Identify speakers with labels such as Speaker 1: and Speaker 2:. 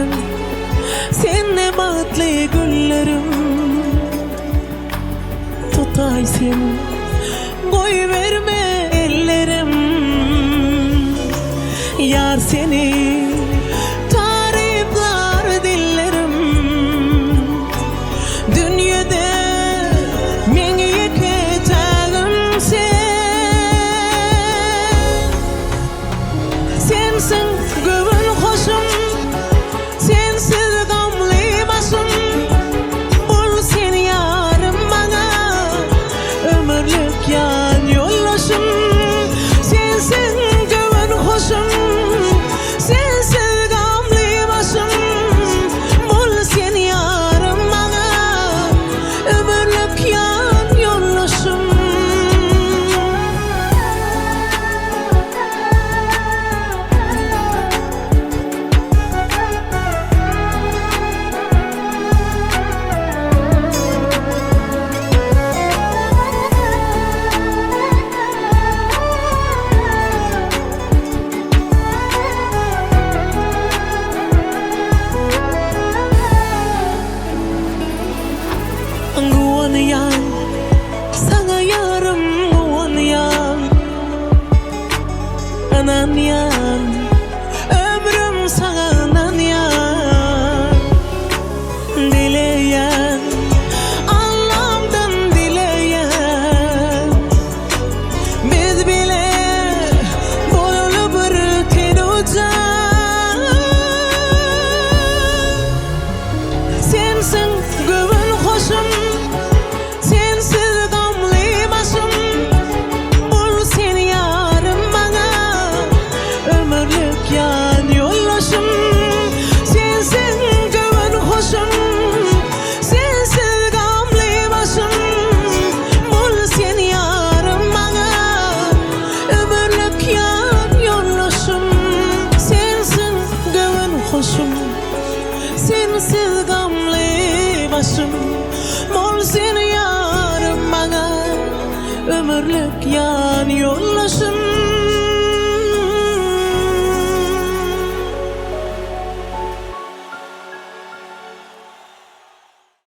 Speaker 1: güllerim, sen nebatli güllerim. Tutay seni, koy verme ellerim. Yar seni tarifler dillerim. Dünyada men yeketagim sensin göbün hoşum, sensiz gamly başım. Bul sen yarım bana, ömürlük yan yollaşım. Sensin göbün hoşum, sensiz gamly başım. Bul sen yarım bana, ömürlük yan yollaşım. Nguwan yan, sana yarım nguwan yan. Anan yan, ömrüm sana anan yan. Dileyen, Allah'ımdan dileyen. Biz bile boylu bir tenucan. Sensin göbün hoşum, sensiz gamly başım. Bul sen yarım bana, ömürlük yan yollaşım. Sensin göbün hoşum, sensiz gamly başım. Bul sen yarım bana, ömürlük yan yollaşım. Sensin göbün hoşum, sensiz gamly başım. Bul sen yarım bana, ömürlük yan yollaşım.